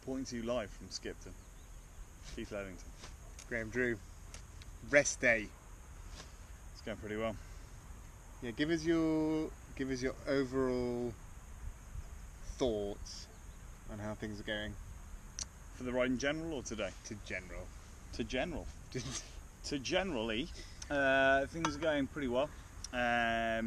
reporting to you live from Skipton. Keith Ledington. Graham Drew. Rest day. It's going pretty well. Yeah, give us your overall thoughts on how things are going. For the ride in general or today? To general. To general. To generally, things are going pretty well. I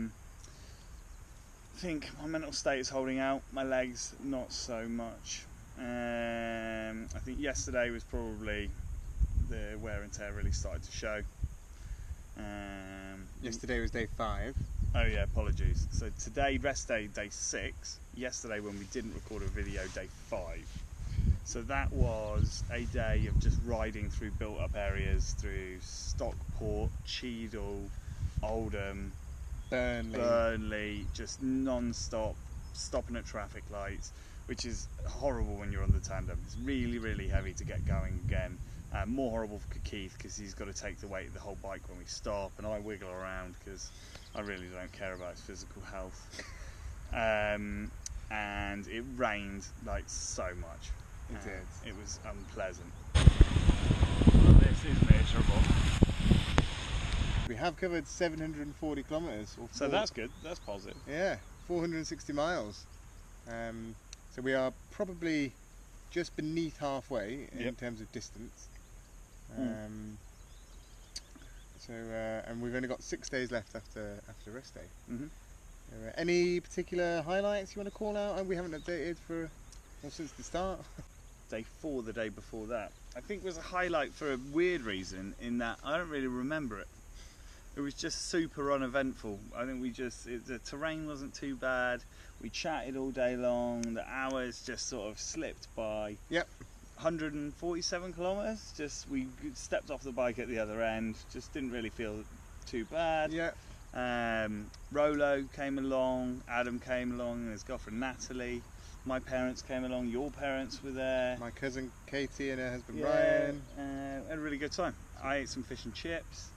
think my mental state is holding out, my legs not so much. I think yesterday was probably the wear and tear really started to show. Yesterday was day 5. Oh yeah, apologies. So today, rest day, day 6. Yesterday when we didn't record a video, day 5. So that was a day of just riding through built up areas, through Stockport, Cheadle, Oldham, Burnley, just non-stop, stopping at traffic lights, which is horrible when you're on the tandem. It's really, really heavy to get going again. More horrible for Keith because he's got to take the weight of the whole bike when we stop, and I wiggle around because I really don't care about his physical health. And it rained like so much. It did. It was unpleasant. Well, this is miserable. We have covered 740 kilometres. So that's good. That's positive. Yeah, 460 miles. So we are probably just beneath halfway in terms of distance. And we've only got 6 days left after rest day. Any particular highlights you want to call out? And we haven't updated since the start. Day 4, the day before that, I think was a highlight for a weird reason in that I don't really remember it. It was just super uneventful. I think the terrain wasn't too bad. We chatted all day long. The hours just sort of slipped by. Yep. 147 kilometres. Just we stepped off the bike at the other end. Just didn't really feel too bad. Yeah. Rolo came along. Adam came along, and his girlfriend Natalie. My parents came along. Your parents were there. My cousin Katie and her husband Brian. Had a really good time. I ate some fish and chips.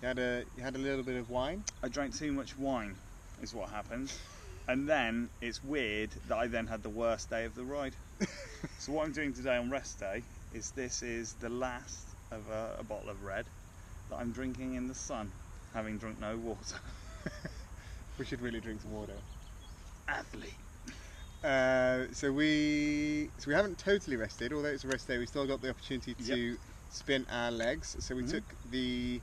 You had a little bit of wine. I drank too much wine, is what happened. And then it's weird that I then had the worst day of the ride. So what I'm doing today on rest day is this is the last of a bottle of red that I'm drinking in the sun, having drunk no water. We should really drink some water. Athlete. So we haven't totally rested, although it's a rest day. We still got the opportunity to spin our legs. So we took the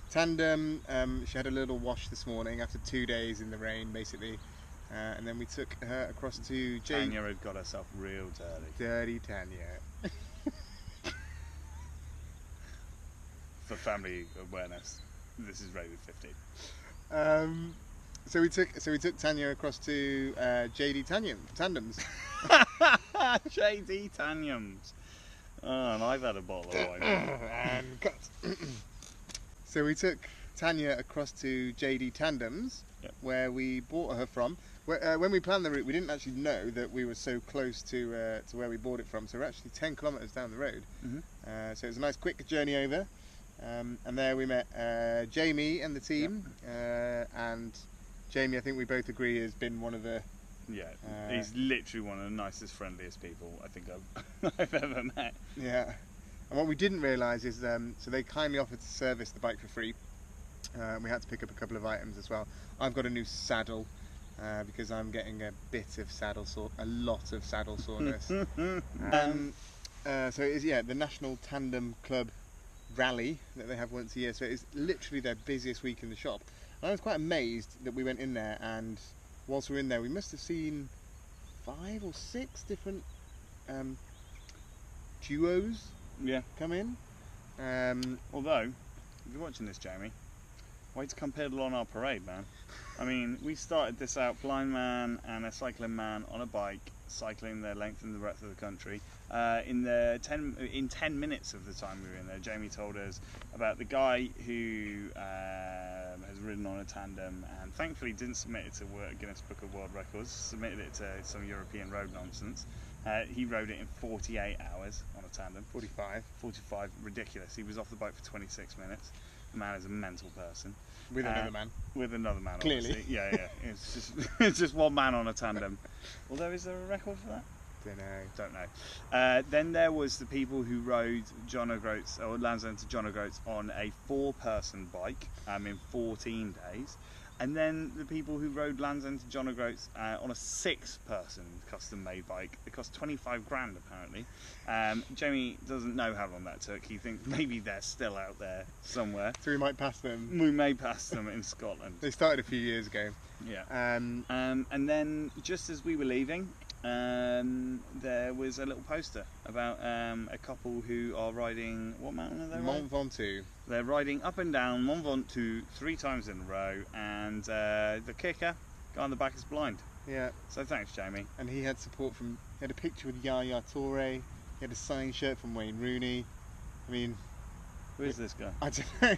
tandem. She had a little wash this morning after 2 days in the rain, basically. And then we took her across to Tanya had got herself real dirty. Dirty Tanya. For family awareness, this is rated 15. So we took Tanya across to JD Tandems. JD Tandems. Oh, and I've had a bottle of wine. And cut. So we took Tanya across to JD Tandems, where we bought her from. When we planned the route, we didn't actually know that we were so close to where we bought it from. So we're actually 10 kilometres down the road. So it was a nice quick journey over. And there we met Jamie and the team. And Jamie, I think we both agree, has been one of the... he's literally one of the nicest, friendliest people I think I've ever met. Yeah. And what we didn't realise is, so they kindly offered to service the bike for free. We had to pick up a couple of items as well. I've got a new saddle because I'm getting a lot of saddle soreness. So it is, the National Tandem Club rally that they have once a year. So it's literally their busiest week in the shop. And I was quite amazed that we went in there, and whilst we were in there, we must have seen 5 or 6 different duos come in. Although, if you're watching this, Jamie, wait to come pedal on our parade, man. I mean, we started this out, blind man and a cycling man on a bike, cycling the length and the breadth of the country. In 10 minutes of the time we were in there, Jamie told us about the guy who has ridden on a tandem and thankfully didn't submit it to Guinness Book of World Records, submitted it to some European road nonsense. He rode it in 48 hours on a tandem. 45, ridiculous. He was off the bike for 26 minutes. The man is a mental person. With another man. With another man, clearly. Obviously. Yeah. It's just one man on a tandem. Although, is there a record for that? Don't know. Then there was the people who rode John O'Groats or Land's End to John O'Groats on a 4-person bike in 14 days. And then the people who rode Land's End to John O'Groats on a 6-person custom-made bike. It cost 25 grand apparently. Jamie doesn't know how long that took. He thinks maybe they're still out there somewhere. So we might pass them. We may pass them in Scotland. They started a few years ago. Yeah. And then just as we were leaving, there was a little poster about a couple who are riding, what mountain are they riding? Mont Ventoux. They're riding up and down Mont Ventoux 3 times in a row, and the kicker, guy on the back, is blind. Yeah. So thanks, Jamie. And he had support from, he had a picture with Yaya Toure, he had a signed shirt from Wayne Rooney. I mean... Who is this guy? I don't know.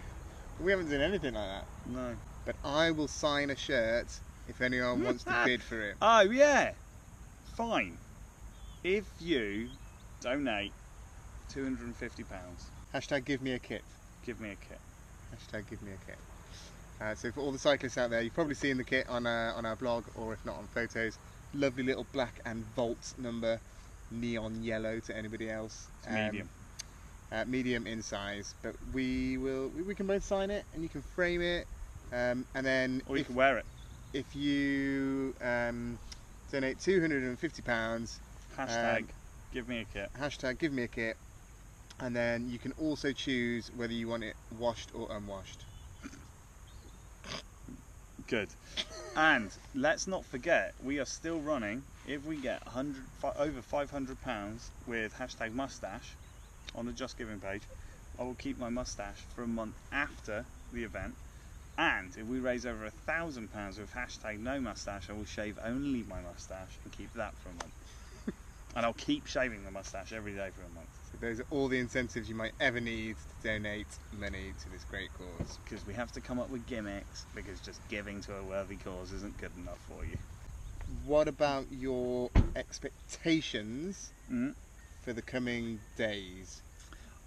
We haven't done anything like that. No. But I will sign a shirt if anyone wants to bid for it. Oh, yeah. Fine. If you donate £250, Hashtag give me a kit. give me a kit. Hashtag give me a kit. So for all the cyclists out there, you've probably seen the kit on our blog, or if not on photos. Lovely little black and Volt number, neon yellow to anybody else. It's medium. Medium in size, but we can both sign it, and you can frame it, and then Or you can wear it. if you donate £250, Hashtag give me a kit. hashtag give me a kit, and then you can also choose whether you want it washed or unwashed. Good. And let's not forget, we are still running, if we get over £500 with hashtag mustache on the Just Giving page, I will keep my mustache for a month after the event. And if we raise over £1,000 with hashtag no mustache, I will shave only my mustache and keep that for a month. And I'll keep shaving the mustache every day for a month. So those are all the incentives you might ever need to donate money to this great cause. Because we have to come up with gimmicks, because just giving to a worthy cause isn't good enough for you. What about your expectations for the coming days?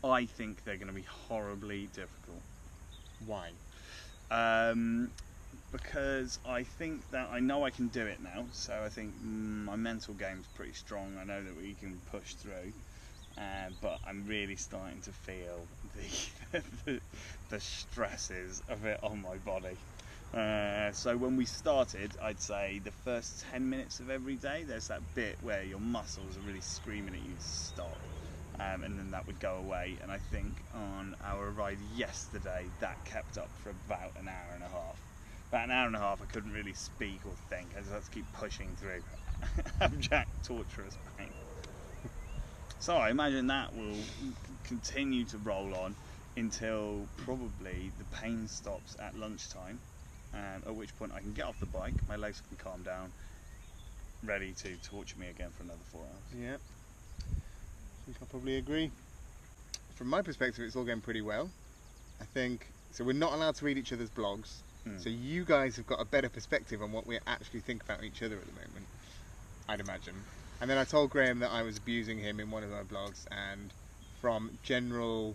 I think they're going to be horribly difficult. Why? Because I think that I know I can do it now, so I think my mental game's pretty strong. I know that we can push through, but I'm really starting to feel the stresses of it on my body. So when we started, I'd say the first 10 minutes of every day, there's that bit where your muscles are really screaming at you to stop. And then that would go away, and I think on our ride yesterday that kept up for about an hour and a half. About an hour and a half I couldn't really speak or think, I just had to keep pushing through. Abject torturous pain. So I imagine that will continue to roll on until probably the pain stops at lunchtime, at which point I can get off the bike, my legs can calm down, ready to torture me again for another 4 hours. Yeah. I think I'll probably agree. From my perspective, it's all going pretty well. I think, so we're not allowed to read each other's blogs, so you guys have got a better perspective on what we actually think about each other at the moment, I'd imagine. And then I told Graham that I was abusing him in one of my blogs, and from general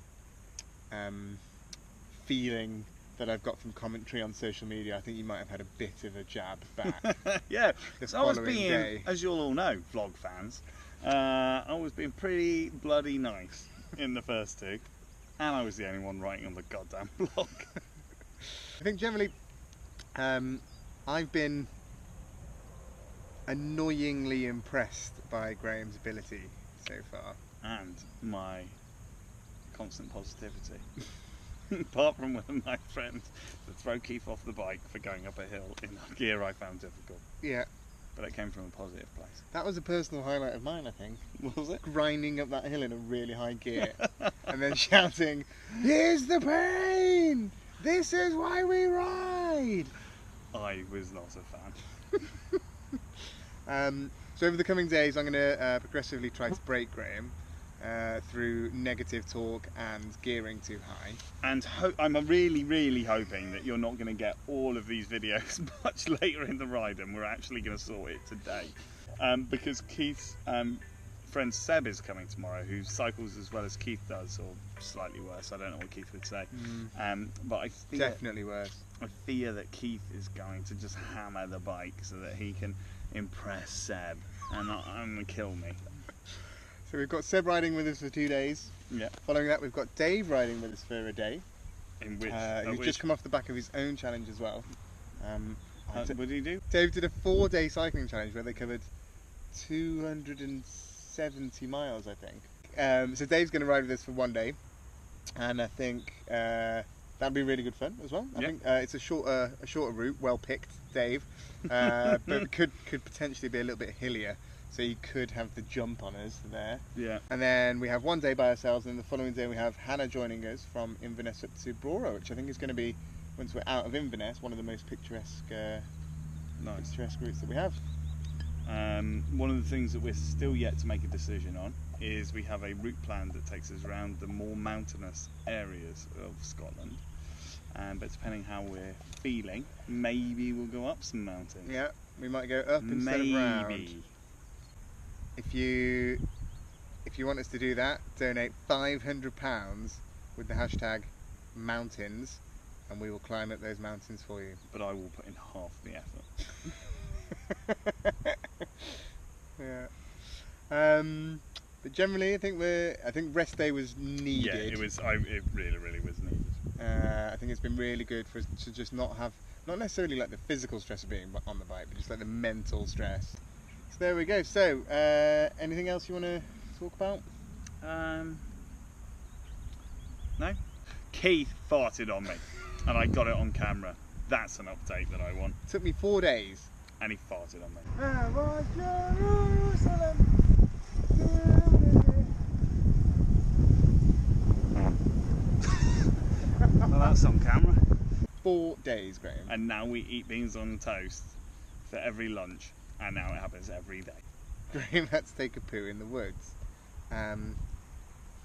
feeling that I've got from commentary on social media, I think you might have had a bit of a jab back. Yeah, So I was being, as you'll all know, vlog fans, I was being pretty bloody nice in the first 2, and I was the only one writing on the goddamn blog. I think generally I've been annoyingly impressed by Graham's ability so far. And my constant positivity. Apart from when my friend to throw Keith off the bike for going up a hill in gear I found difficult. Yeah. But it came from a positive place. That was a personal highlight of mine, I think. Was it? Grinding up that hill in a really high gear and then shouting, "Here's the pain! This is why we ride!" I was not a fan. So over the coming days, I'm going to progressively try to break Graham through negative talk and gearing too high. And I'm really, really hoping that you're not going to get all of these videos much later in the ride, and we're actually going to sort it today. Because Keith's friend Seb is coming tomorrow, who cycles as well as Keith does, or slightly worse. I don't know what Keith would say. But I fear, Definitely worse. I fear that Keith is going to just hammer the bike so that he can impress Seb, and I'm going to kill me. So we've got Seb riding with us for 2 days. Yeah. Following that, we've got Dave riding with us for a day. In which? Who's just come off the back of his own challenge as well. What did he do? Dave did a 4-day cycling challenge where they covered 270 miles, I think. So Dave's going to ride with us for 1 day, and I think that'd be really good fun as well. I think it's a shorter route, well picked, Dave, but could potentially be a little bit hillier. So you could have the jump on us there. Yeah. And then we have 1 day by ourselves, and the following day we have Hannah joining us from Inverness up to Brora, which I think is going to be, once we're out of Inverness, one of the most picturesque routes that we have. One of the things that we're still yet to make a decision on is we have a route plan that takes us around the more mountainous areas of Scotland. But depending how we're feeling, maybe we'll go up some mountains. Yeah, we might go up instead of round. If you want us to do that, donate £500 with the hashtag mountains, and we will climb up those mountains for you. But I will put in half the effort. Yeah. But generally, I think rest day was needed. Yeah, it was. It really was needed. I think it's been really good for us to just not necessarily like the physical stress of being on the bike, but just like the mental stress. So there we go. So, anything else you want to talk about? No. Keith farted on me, and I got it on camera. That's an update that I want. It took me 4 days. And he farted on me. Well, that's on camera. 4 days, Graham. And now we eat beans on toast for every lunch, and now it happens every day. Graham had to take a poo in the woods.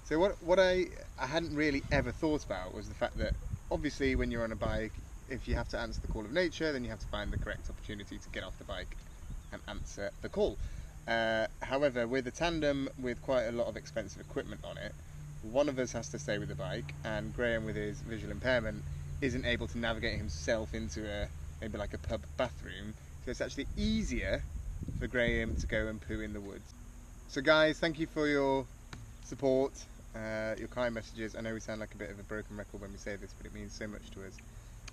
So what I hadn't really ever thought about was the fact that obviously when you're on a bike, if you have to answer the call of nature, then you have to find the correct opportunity to get off the bike and answer the call. However, with a tandem with quite a lot of expensive equipment on it, one of us has to stay with the bike, and Graham, with his visual impairment, isn't able to navigate himself into maybe like a pub bathroom. So it's actually easier for Graham to go and poo in the woods. So guys, thank you for your support, your kind messages. I know we sound like a bit of a broken record when we say this, but it means so much to us.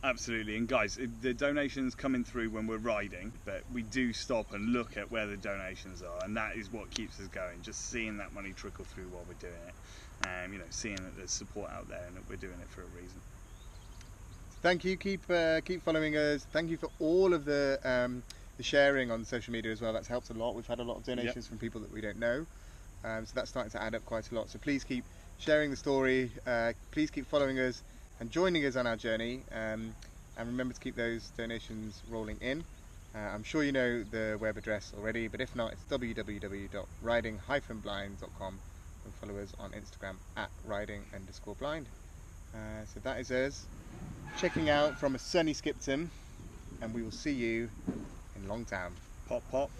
Absolutely, and guys, the donations coming through when we're riding, but we do stop and look at where the donations are, and that is what keeps us going. Just seeing that money trickle through while we're doing it, seeing that there's support out there and that we're doing it for a reason. Thank you. Keep following us. Thank you for all of the sharing on social media as well. That's helped a lot. We've had a lot of donations from people that we don't know, so that's starting to add up quite a lot. So please keep sharing the story. Please keep following us and joining us on our journey, and remember to keep those donations rolling in. I'm sure you know the web address already, but if not, it's www.riding-blind.com, and follow us on Instagram at riding_blind. So that is us checking out from a sunny Skipton, and we will see you in Longtown. Pop pop.